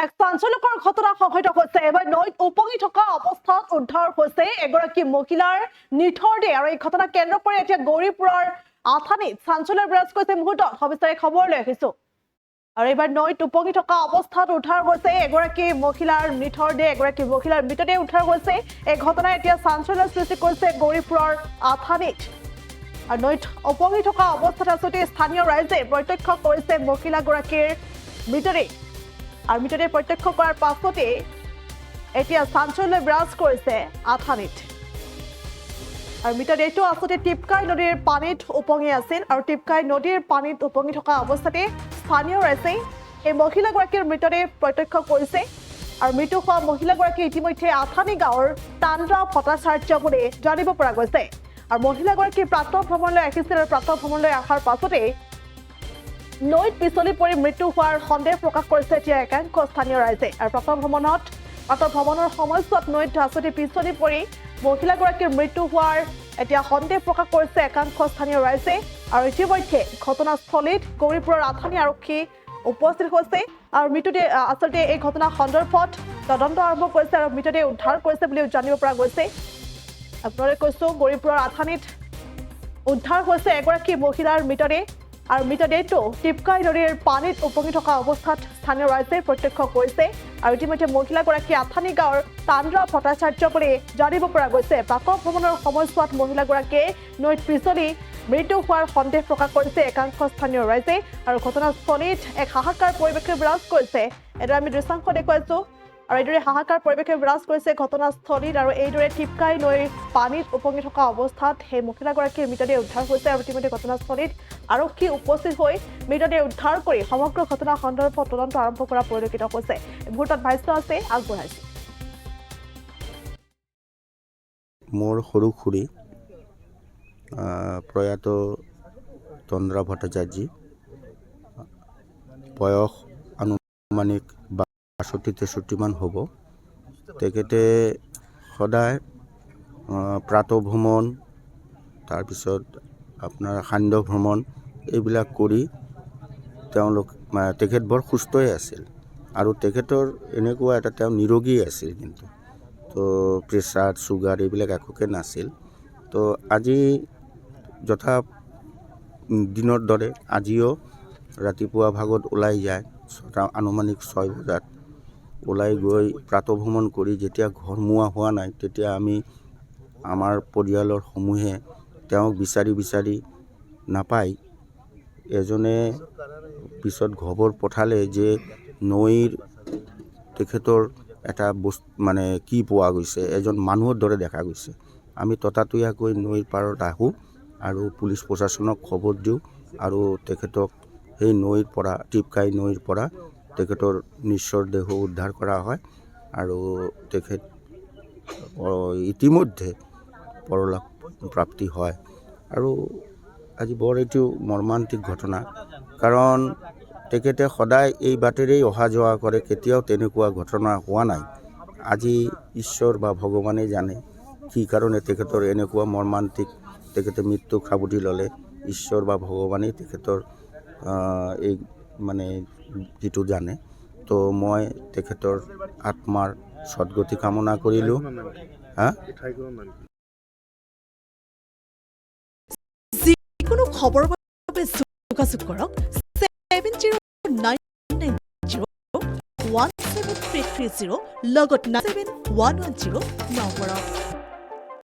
এক চাঞ্চল্যকৰ ঘটনা সংঘটিত হৈছে। এবাৰ নৈত উপঙি থকা অৱস্থাত উদ্ধাৰ হৈছে এগৰাকী মহিলাৰ নিথৰ দেহ। আৰু এই ঘটনা কেন্দ্ৰ কৰি এতিয়া গৌৰীপুৰৰ আথানীত চাঞ্চল্য বিৰাজ কৰিছে মুহূৰ্তত। সবিস্তাৰে খবৰ লৈ আহিছো। আৰু এইবাৰ নৈত উপঙি থকা অৱস্থাত উদ্ধাৰ হৈছে এগৰাকী মহিলাৰ নিথৰ দেহ, এগৰাকী মহিলাৰ মৃতদেহ উদ্ধাৰ হৈছে। এই ঘটনাই এতিয়া চাঞ্চল্যৰ সৃষ্টি কৰিছে গৌৰীপুৰৰ আথানীত। আৰু নৈত উপঙি থকা অৱস্থাত আচলতে স্থানীয় ৰাইজে প্ৰত্যক্ষ কৰিছে মহিলাগৰাকীৰ মৃতদেহ। আৰু মৃতদেহ প্ৰত্যক্ষ কৰাৰ পাছতে এতিয়া চাঞ্চল্য বিৰাজ কৰিছে আথানীত। আৰু মৃতদেহটো আচলতে টিপকাই নদীৰ পানীত উপঙি আছিল। আৰু টিপকাই নদীৰ পানীত উপঙি থকা অৱস্থাতে স্থানীয় ৰাইজে এই মহিলাগৰাকীৰ মৃতদেহ প্ৰত্যক্ষ কৰিছে। আৰু মৃত্যু হোৱা মহিলাগৰাকী ইতিমধ্যে আথানী গাঁৱৰ তান্দ্ৰা ভট্টাচাৰ্য বুলি জানিব পৰা গৈছে। আৰু মহিলাগৰাকী প্ৰাতঃ ভ্ৰমণলৈ আহিছিল। আৰু প্ৰাতঃ ভ্ৰমণলৈ অহাৰ পাছতে নৈত পিছলি পৰি মৃত্যু হোৱাৰ সন্দেহ প্ৰকাশ কৰিছে এতিয়া একাংশ স্থানীয় ৰাইজে। আৰু প্ৰাতঃ ভ্ৰমণৰ সময়ছোৱাত নৈত আচলতে পিছলি পৰি মহিলাগৰাকীৰ মৃত্যু হোৱাৰ এতিয়া সন্দেহ প্ৰকাশ কৰিছে একাংশ স্থানীয় ৰাইজে। আৰু ইতিমধ্যে ঘটনাস্থলীত গৌৰীপুৰৰ আথানী আৰক্ষী উপস্থিত হৈছে। আৰু মৃতদেহ আচলতে এই ঘটনা সন্দৰ্ভত তদন্ত আৰম্ভ কৰিছে আৰু মৃতদেহ উদ্ধাৰ কৰিছে বুলি জানিব পৰা গৈছে। আপোনালোকে কৈছো গৌৰীপুৰৰ আথানীত উদ্ধাৰ হৈছে এগৰাকী মহিলাৰ মৃতদেহ। আৰু মৃতদেহটো টিপকাই নদীৰ পানীত উপঙি থকা অৱস্থাত স্থানীয় ৰাইজে প্ৰত্যক্ষ কৰিছে। আৰু ইতিমধ্যে মহিলাগৰাকী আথানী গাঁৱৰ তান্দ্ৰা ভট্টাচাৰ্য বুলি জানিব পৰা গৈছে। প্ৰাতঃ ভ্ৰমণৰ সময়ছোৱাত মহিলাগৰাকীয়ে নৈত পিছলি মৃত্যু হোৱাৰ সন্দেহ প্ৰকাশ কৰিছে একাংশ স্থানীয় ৰাইজে। আৰু ঘটনাস্থলীত এক হাহাকাৰ পৰিৱেশে বিৰাজ কৰিছে। এইদৰে আমি দৃশ্যাংশ দেখুৱাইছো। আৰু এইদৰে হাহাকাৰ পৰিৱেশে বিৰাজ কৰিছে ঘটনাস্থলীত। আৰু এইদৰে টিপকাই নৈৰ পানীত উপঙি থকা অৱস্থাত সেই মহিলাগৰাকীৰ মৃতদেহ উদ্ধাৰ হৈছে। আৰু ইতিমধ্যে ঘটনাস্থলীত আৰক্ষী উপস্থিত হৈ মৃতদেহ উদ্ধাৰ কৰি সমগ্ৰ ঘটনা সন্দৰ্ভত তদন্ত আৰম্ভ কৰা পৰিলক্ষিত হৈছে। এই মুহূৰ্তত ভাষ্য আছে আগবঢ়াইছে। মোৰ সৰু খুৰী প্ৰয়াত তন্দ্ৰা ভট্টাচাৰ্য, বয়স আনুমানিক 62-63 হ'ব। তেখেতে সদায় প্ৰাতঃ ভ্ৰমণ, তাৰপিছত আপোনাৰ সান্ধ্য ভ্ৰমণ এইবিলাক কৰি তেখেত বৰ সুস্থই আছিল। আৰু তেখেতৰ এনেকুৱা এটা তেওঁ নিৰোগী আছিল, কিন্তু তো প্ৰেছাৰ চুগাৰ এইবিলাক একোকে নাছিল। তো আজি যথা দিনৰ দৰে আজিও ৰাতিপুৱা ভাগত ওলাই যায়, আনুমানিক 6 বজাত ওলাই গৈ প্ৰাতঃ ভ্ৰমণ কৰি যেতিয়া ঘৰমুৱা হোৱা নাই, তেতিয়া আমি আমাৰ পৰিয়ালৰ সমূহে তেওঁক বিচাৰি নাপাই এজনে পিছত খবৰ পঠালে যে নৈৰ তেখেতৰ এটা বস্তু কি পোৱা গৈছে, এজন মানুহৰ দৰে দেখা গৈছে। আমি ততাতৈয়াকৈ নৈৰ পাৰত আহোঁ আৰু পুলিচ প্ৰশাসনক খবৰ দিওঁ। আৰু তেখেতক সেই নৈৰ পৰা টিপকাই নৈৰ পৰা তেখেতৰ নিশ্চৰ দেহ উদ্ধাৰ কৰা হয়। আৰু তেখেত ইতিমধ্যে পৰলোক প্ৰাপ্তি হয়। আৰু আজি বৰ এইটো মৰ্মান্তিক ঘটনা, কাৰণ তেখেতে সদায় এই বাটেৰেই অহা যোৱা কৰে, কেতিয়াও তেনেকুৱা ঘটনা হোৱা নাই। আজি ঈশ্বৰ বা ভগৱানে জানে কি কাৰণে তেখেতৰ এনেকুৱা মৰ্মান্তিক তেখেতে মৃত্যুক সাৱটি ল'লে। ঈশ্বৰ বা ভগৱানেই তেখেতৰ এই যিটো জানে। তো মই তেখেতৰ আত্মাৰ সদ্গতি কামনা কৰিলোঁ। যিকোনো খবৰৰ বাবে যোগাযোগ কৰক 7099017330 লগত 9110 নম্বৰত।